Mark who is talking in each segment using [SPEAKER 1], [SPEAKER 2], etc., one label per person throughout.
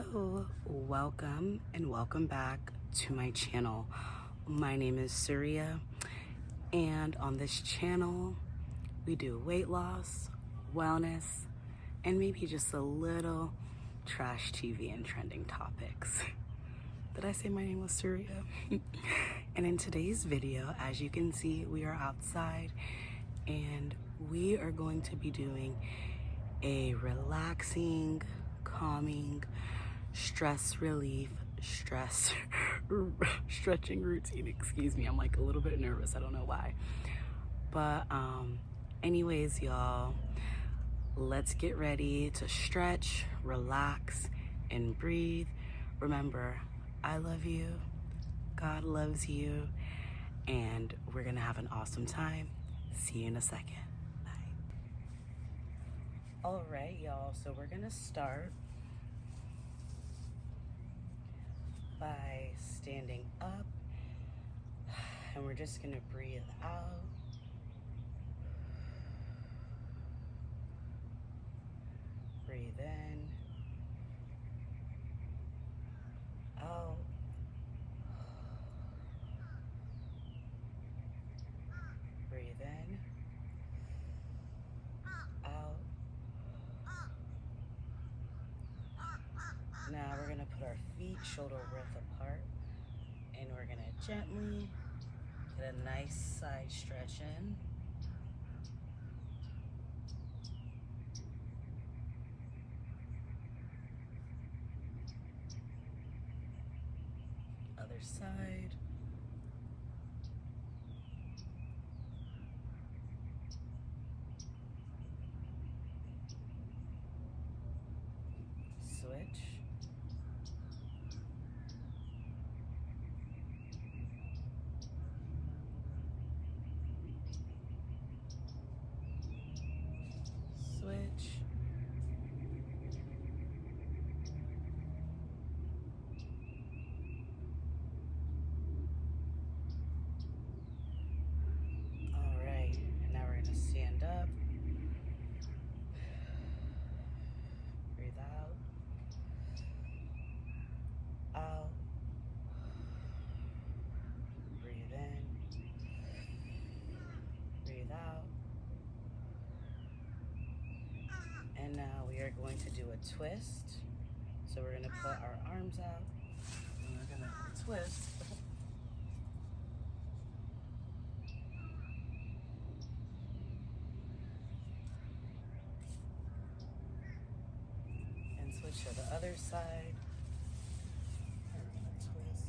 [SPEAKER 1] Hello, welcome and welcome back to my channel. My name is Surya, and on this channel we do weight loss, wellness, and maybe just a little trash TV and trending topics. Did I say my name was Surya? And in today's video, as you can see, we are outside and we are going to be doing a relaxing, calming, stress relief, stretching routine. Excuse me, I'm like a little bit nervous. I don't know why. But anyways, y'all, let's get ready to stretch, relax, and breathe. Remember, I love you, God loves you, and we're gonna have an awesome time. See you in a second. Bye. All right, y'all, so we're gonna start by standing up, and we're just gonna breathe out. Breathe in, out. Breathe in, out. Now we're gonna put our feet shoulder width apart, and we're gonna gently get a nice side stretch in. Other side. Switch. Switch. All right, and now we're gonna stand up. Breathe out. Out. Breathe in. Breathe out. And now we are going to do a twist. So we're gonna put our arms out and we're gonna twist. And switch to the other side. And we're gonna twist.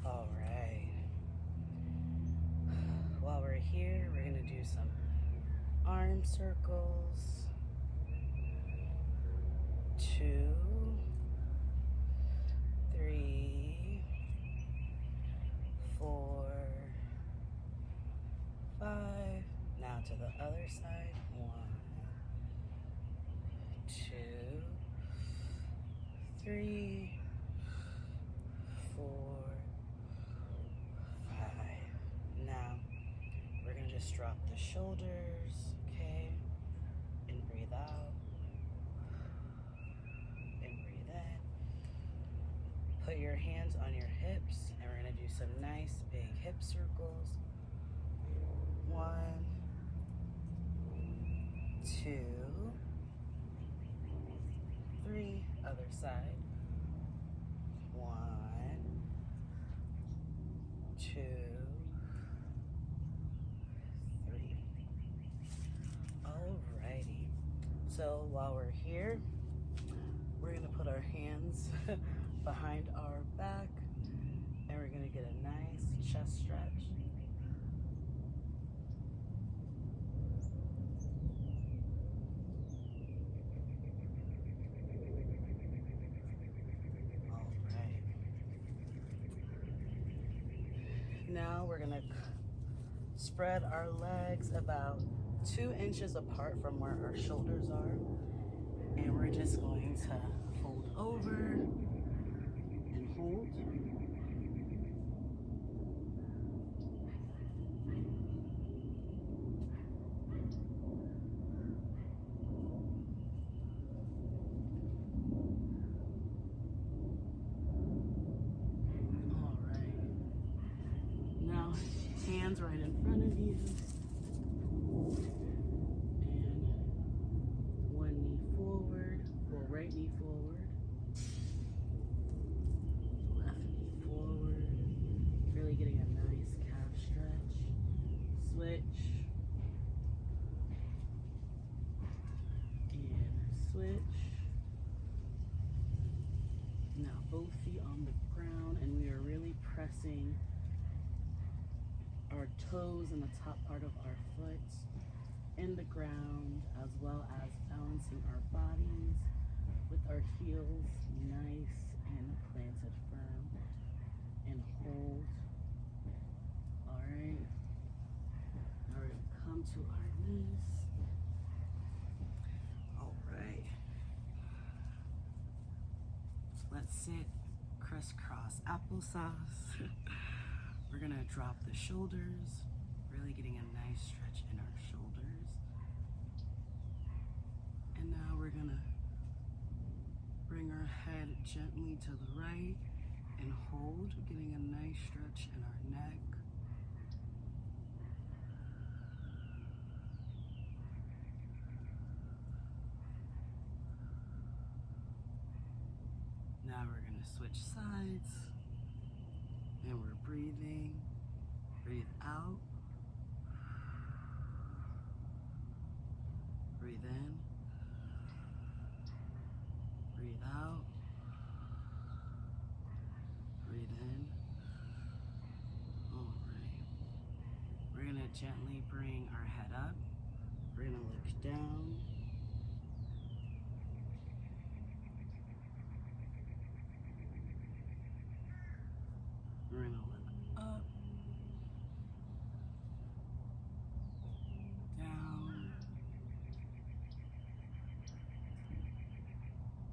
[SPEAKER 1] All right. While we're here, we're gonna do some arm circles. 2, 3, 4, 5. Now to the other side. 1, 2, 3, 4, 5. Now we're gonna just drop the shoulders, okay? And breathe out. And breathe in. Put your hands on your hips, and we're gonna do some nice big hip circles. 1, 2, 3. Other side. 1, 2, 3. Alrighty. So while we're here, we're gonna put our hands behind our back, and we're gonna get a nice chest stretch. All right. Now we're gonna spread our legs about 2 inches apart from where our shoulders are, and we're just going to fold over and hold. hands right in front of you. And one knee forward, pull right knee forward. Left knee forward. Really getting a nice calf stretch. Switch. And switch. Now both feet on the ground, and we are really pressing our toes and the top part of our foot in the ground, as well as balancing our bodies with our heels nice and planted firm, and hold. All right. Now we're gonna come to our knees. All right. Let's sit crisscross applesauce. We're gonna drop the shoulders, really getting a nice stretch in our shoulders. And now we're gonna bring our head gently to the right and hold, getting a nice stretch in our neck. Now we're gonna switch sides, and we're breathing. Breathe out. Breathe in. Breathe out. Breathe in. All right. We're gonna gently bring our head up. We're gonna look down. We're gonna look up, down,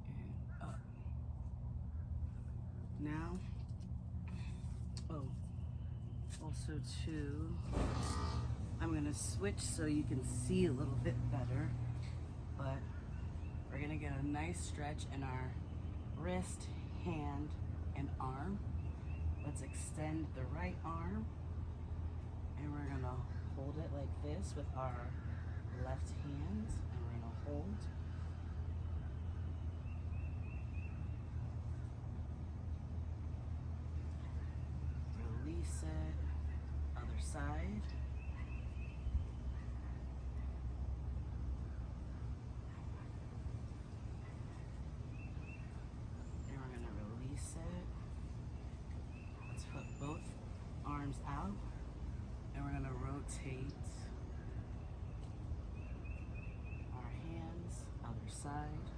[SPEAKER 1] and up. Now, also too, I'm gonna switch so you can see a little bit better, but we're gonna get a nice stretch in our wrist, hand, and arm. Let's extend the right arm, and we're gonna hold it like this with our left hand, and we're gonna hold. Release it. Other side. And we're gonna release it. Let's put both arms out, and we're gonna rotate our hands, other side.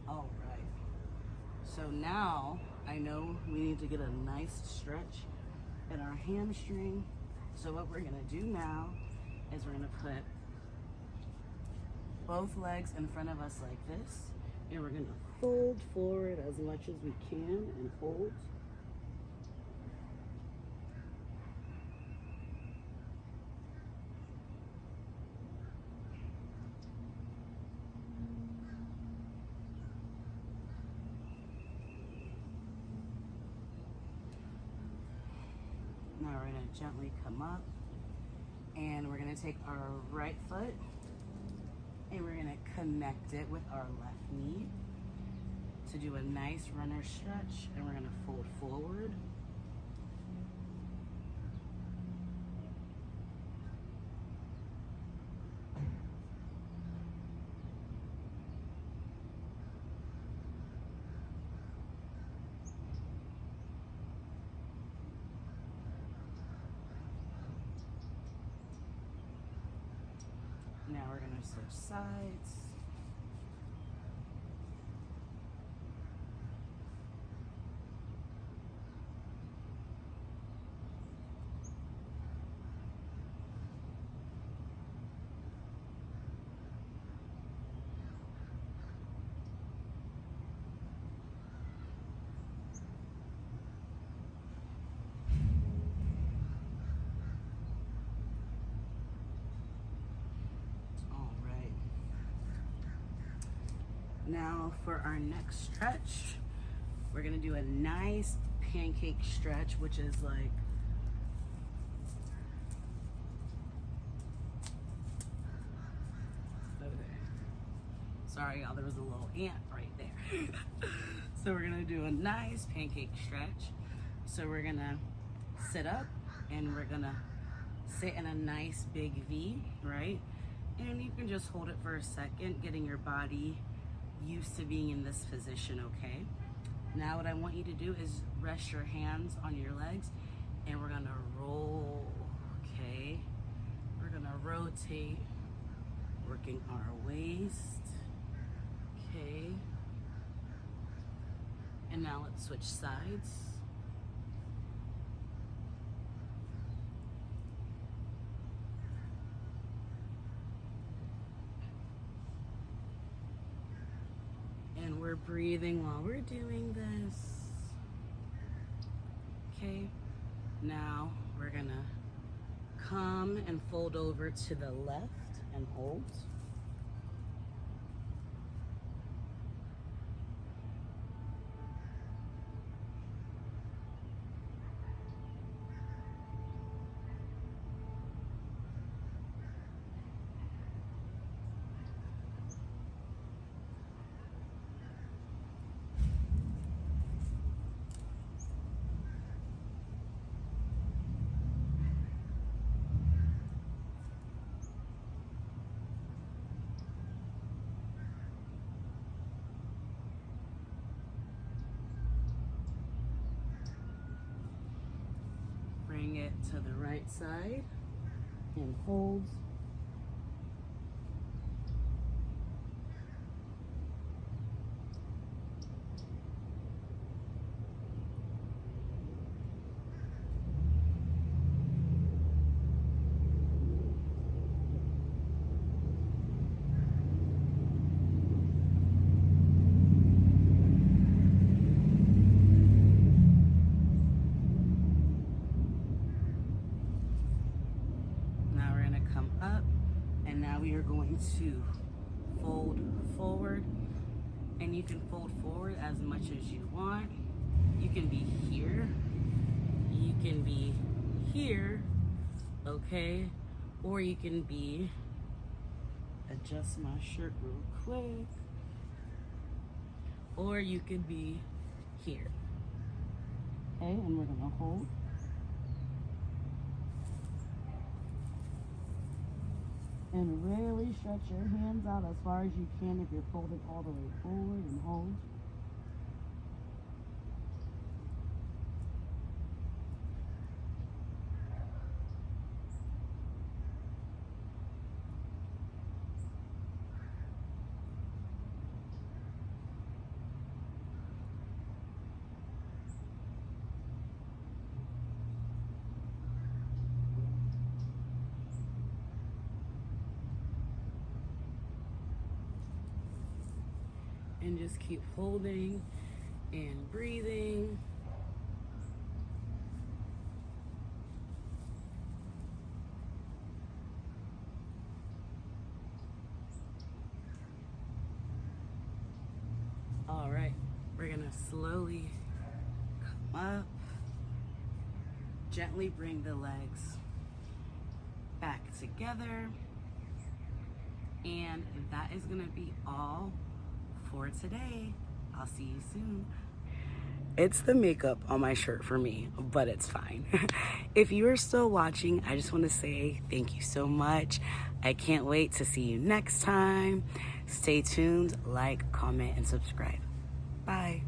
[SPEAKER 1] All right. So now I know we need to get a nice stretch in our hamstring. So what we're gonna do now is we're gonna put both legs in front of us like this, and we're gonna fold forward as much as we can and hold. Now we're gonna gently come up, and we're gonna take our right foot and we're gonna connect it with our left knee to do a nice runner stretch, and we're gonna fold forward. Now we're gonna switch sides. All right. Now for our next stretch, we're gonna do a nice pancake stretch, which is like over there. Sorry, y'all, there was a little ant right there. So we're gonna do a nice pancake stretch. So we're gonna sit up and we're gonna sit in a nice big V, right? And you can just hold it for a second, getting your body used to being in this position, okay? Now what I want you to do is rest your hands on your legs and we're gonna roll, okay? We're gonna rotate, working our waist, okay? And now let's switch sides. And we're breathing while we're doing this. Okay, now we're gonna come and fold over to the left and hold. Bring it to the right side and hold. Up, and now we are going to fold forward, and you can fold forward as much as you want. You can be here, you can be here, okay, or you can be, adjust my shirt real quick, or you could be here, okay, and we're gonna hold. And really stretch your hands out as far as you can if you're folded all the way forward, and hold. And just keep holding and breathing. All right, we're gonna slowly come up, gently bring the legs back together, and that is gonna be all for today. I'll see you soon. It's the makeup on my shirt for me, but it's fine. If you are still watching, I just want to say thank you so much. I can't wait to see you next time. Stay tuned, like, comment, and subscribe. Bye.